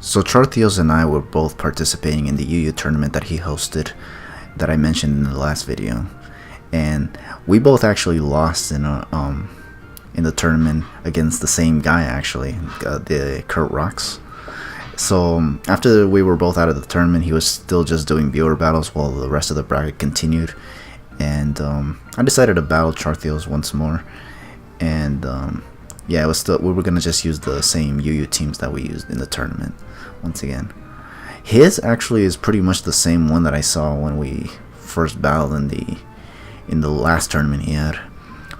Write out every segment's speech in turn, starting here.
So Chartheos and I were both participating in the UU tournament that he hosted that I mentioned in the last video, and we both actually lost in the tournament against the same guy actually, the Kurt Rocks. So after we were both out of the tournament, he was still just doing viewer battles while the rest of the bracket continued, and I decided to battle Chartheos once more, and yeah, it was still, we were gonna just use the same UU teams that we used in the tournament once again. His actually is pretty much the same one that I saw when we first battled in the last tournament he had,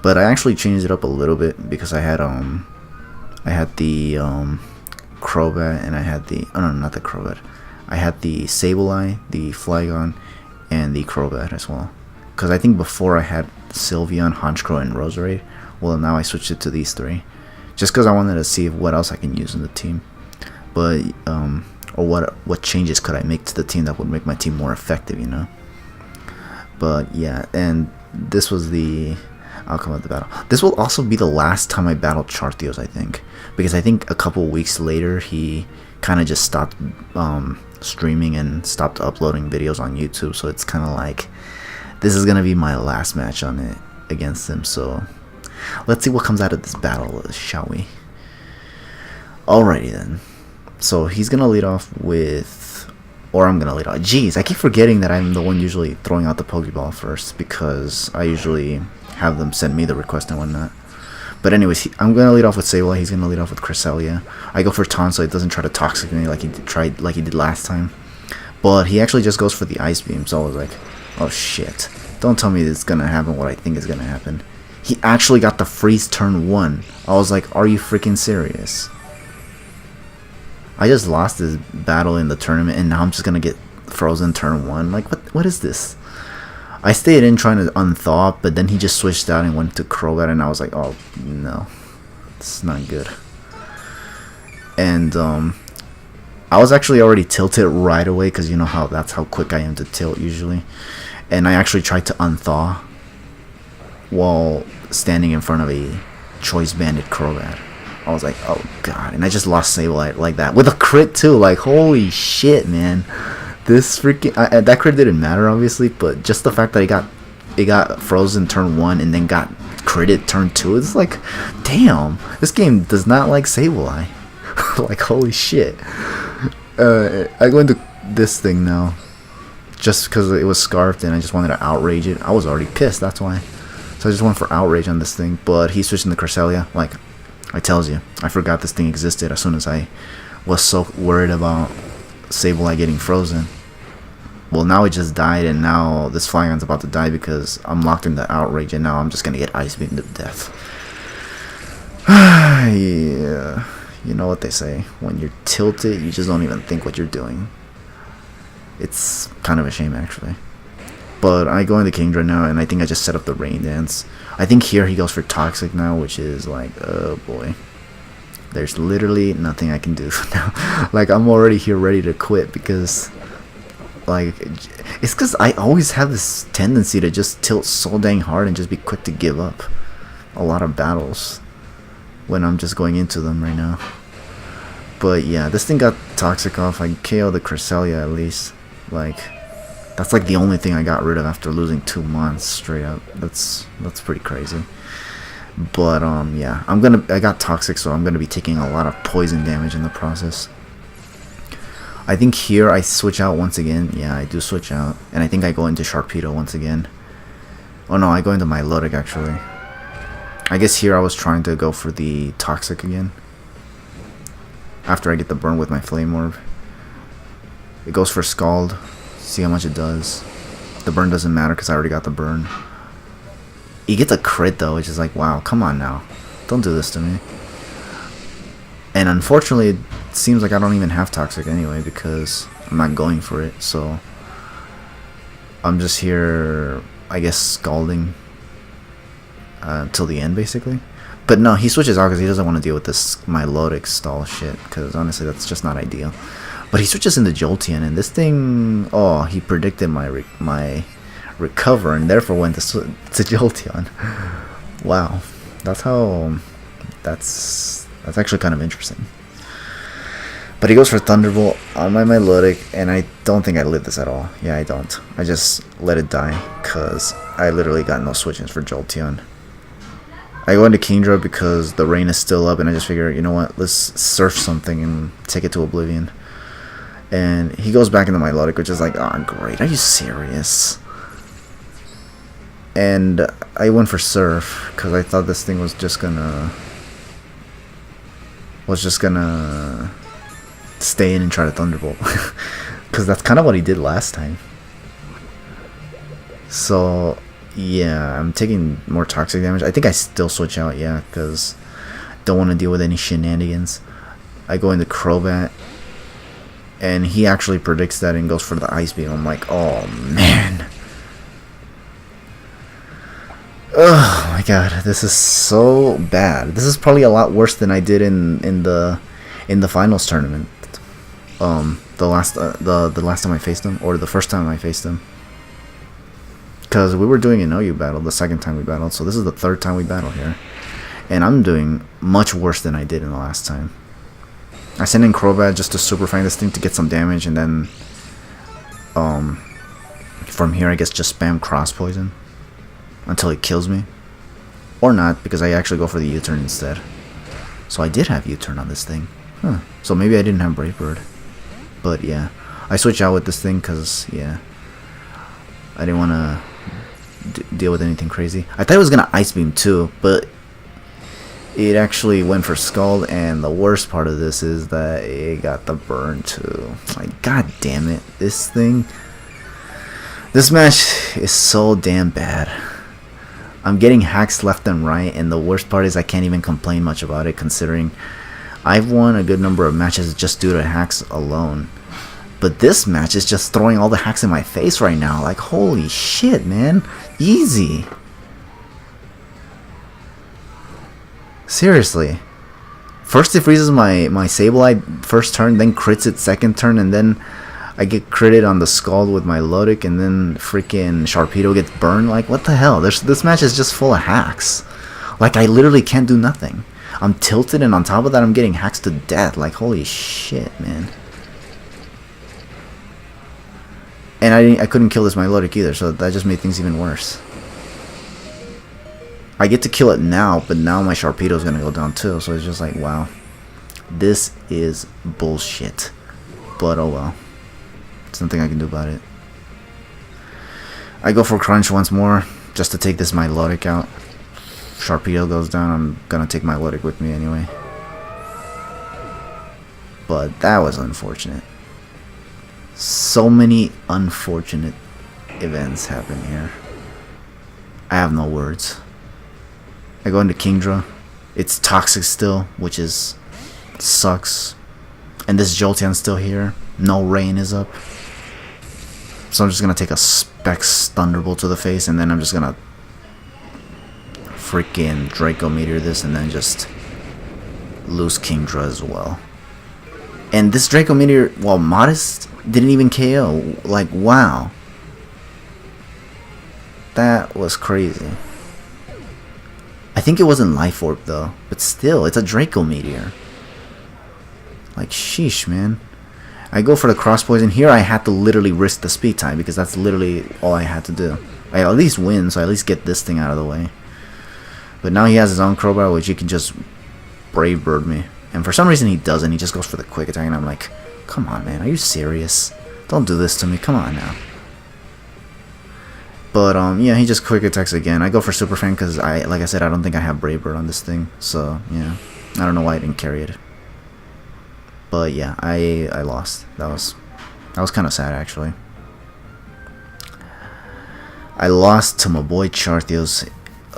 but I actually changed it up a little bit because I had the Crobat, and I had the, oh no, not the Crobat, I had the Sableye, the Flygon, and the Crobat as well, because I think before I had Sylveon, Honchkrow, and Roserade. Well, now I switched it to these three just because I wanted to see what else I can use in the team, but or what changes could I make to the team that would make my team more effective, you know. But yeah, and this was the outcome of the battle. This will also be the last time I battled Chartheos, I think, because I think a couple weeks later he kind of just stopped streaming and stopped uploading videos on YouTube, so it's kind of like this is gonna be my last match on it against him. So let's see what comes out of this battle, shall we? Alrighty then. So he's gonna lead off with, or I'm gonna lead off. Jeez, I keep forgetting that I'm the one usually throwing out the Pokeball first because I usually have them send me the request and whatnot. But anyways, I'm gonna lead off with Sableye. He's gonna lead off with Cresselia. I go for Taunt so it doesn't try to Toxic me like he did last time. But he actually just goes for the Ice Beam. So I was like, oh shit! Don't tell me it's gonna happen what I think is gonna happen. He actually got the freeze turn 1. I was like, are you freaking serious? I just lost this battle in the tournament and now I'm just gonna get frozen turn 1. Like, what is this? I stayed in trying to unthaw, but then he just switched out and went to Crobat, and I was like, oh no, this is not good. And I was actually already tilted right away because you know how that's how quick I am to tilt usually. And I actually tried to unthaw while standing in front of a Choice Banded Crobat. I was like, oh god, and I just lost Sableye like that with a crit too. Like, holy shit, man! This freaking that crit didn't matter obviously, but just the fact that it got frozen turn 1 and then got critted turn 2, it's like, damn, this game does not like Sableye. Like, holy shit. I go into this thing now just because it was scarfed and I just wanted to outrage it. I was already pissed, that's why. So I just went for outrage on this thing, but he switched into Cresselia. Like, I tells you, I forgot this thing existed as soon as I was so worried about Sableye getting frozen. Well, now it just died, and now this Flygon's about to die because I'm locked in the outrage, and now I'm just gonna get Ice Beamed to death. Yeah, you know what they say, when you're tilted, you just don't even think what you're doing. It's kind of a shame, actually. But I go into Kingdra now, and I think I just set up the Rain Dance. I think here he goes for Toxic now, which is like, oh boy. There's literally nothing I can do now. Like, I'm already here ready to quit because, like, it's because I always have this tendency to just tilt so dang hard and just be quick to give up a lot of battles when I'm just going into them right now. But yeah, this thing got Toxic off. I KO'd the Cresselia at least. Like, that's like the only thing I got rid of after losing 2 months straight up. That's pretty crazy. But yeah, I got Toxic, so I'm gonna be taking a lot of poison damage in the process. I think here I switch out once again. Yeah, I do switch out, and I think I go into Sharpedo once again. Oh no, I go into Milotic actually. I guess here I was trying to go for the Toxic again after I get the burn with my Flame Orb. It goes for Scald. See how much it does. The burn doesn't matter because I already got the burn. He gets a crit though, which is like, wow, come on now. Don't do this to me. And unfortunately, it seems like I don't even have Toxic anyway because I'm not going for it. So I'm just here, I guess, scalding till the end basically. But no, he switches out because he doesn't want to deal with this Milotic stall shit because honestly, that's just not ideal. But he switches into Jolteon, and this thing, oh, he predicted my recover, and therefore went to Jolteon. Wow, that's actually kind of interesting. But he goes for Thunderbolt on my Milotic, and I don't think I lit this at all. Yeah, I don't. I just let it die, because I literally got no switch-ins for Jolteon. I go into Kingdra because the rain is still up, and I just figure, you know what, let's surf something and take it to oblivion. And he goes back into Milotic, which is like, oh, great, are you serious? And I went for Surf, because I thought this thing was just gonna stay in and try to Thunderbolt, because that's kind of what he did last time. So yeah, I'm taking more toxic damage. I think I still switch out, yeah, because don't want to deal with any shenanigans. I go into Crobat, and he actually predicts that and goes for the Ice Beam. I'm like, oh man, oh my god, this is so bad. This is probably a lot worse than I did in the finals tournament. The last time I faced him, or the first time I faced him, because we were doing an OU battle the second time we battled, so this is the third time we battle here, and I'm doing much worse than I did in the last time. I sent in Crobat just to super find this thing to get some damage, and then from here I guess just spam Cross Poison until it kills me, or not, because I actually go for the U-turn instead. So I did have U-turn on this thing. Huh. So maybe I didn't have Brave Bird. But yeah, I switch out with this thing because, yeah, I didn't want to deal with anything crazy. I thought it was going to Ice Beam too, but it actually went for Scald, and the worst part of this is that it got the burn too. Like, god damn it, this match is so damn bad. I'm getting hacks left and right, and the worst part is I can't even complain much about it, considering I've won a good number of matches just due to hacks alone. But this match is just throwing all the hacks in my face right now. Like, holy shit, man. Easy. Seriously. First it freezes my Sableye first turn, then crits it second turn, and then I get critted on the Scald with my Lodic, and then freaking Sharpedo gets burned. Like, what the hell? This match is just full of hacks. Like, I literally can't do nothing. I'm tilted, and on top of that, I'm getting hacks to death. Like, holy shit, man. And I couldn't kill this Milotic either, so that just made things even worse. I get to kill it now, but now my Sharpedo's gonna go down too, so it's just like, wow. This is bullshit. But oh well. There's nothing I can do about it. I go for Crunch once more, just to take this Milotic out. Sharpedo goes down, I'm gonna take my Milotic with me anyway. But that was unfortunate. So many unfortunate events happen here. I have no words. I go into Kingdra. It's toxic still, which sucks. And this Jolteon's still here. No rain is up. So I'm just gonna take a Specs Thunderbolt to the face, and then I'm just gonna freaking Draco Meteor this, and then just lose Kingdra as well. And this Draco Meteor, while modest, didn't even KO. Like, wow. That was crazy. I think it wasn't Life Orb though, but still, it's a Draco Meteor. Like, sheesh, man. I go for the Cross Poison. Here I had to literally risk the Speed Type, because that's literally all I had to do. I at least win, so I at least get this thing out of the way. But now he has his own Crowbar, which he can just Brave Bird me. And for some reason he doesn't. He just goes for the Quick Attack, and I'm like, come on, man, are you serious? Don't do this to me, come on now. But yeah, he just Quick Attacks again. I go for Super Fan because like I said, I don't think I have Brave Bird on this thing. So yeah, I don't know why I didn't carry it. But yeah, I lost. That was kind of sad actually. I lost to my boy Chartheos,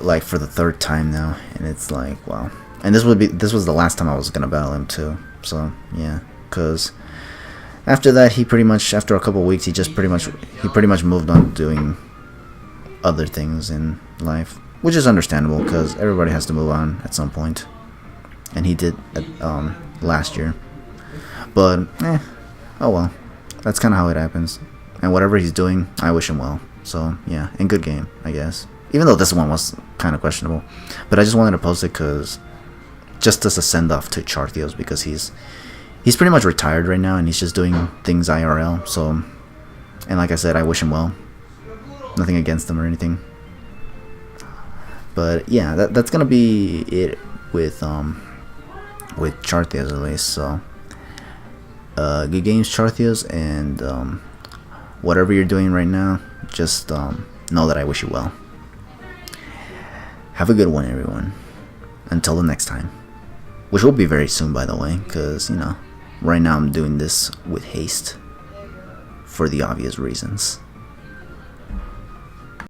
like for the third time now, and it's like, wow. And this was the last time I was gonna battle him too. So yeah, cause after that after a couple weeks he pretty much moved on doing other things in life, which is understandable because everybody has to move on at some point, and he did last year. But oh well, that's kind of how it happens. And whatever he's doing, I wish him well. So yeah, and good game, I guess. Even though this one was kind of questionable, but I just wanted to post it because just as a send off to Chartheos, because he's pretty much retired right now, and he's just doing things IRL. So, and like I said, I wish him well. Nothing against him or anything. But yeah, that's gonna be it with Chartheos at least. So, good games, Chartheos, and whatever you're doing right now, just know that I wish you well. Have a good one, everyone. Until the next time, which will be very soon, by the way, because right now I'm doing this with haste for the obvious reasons.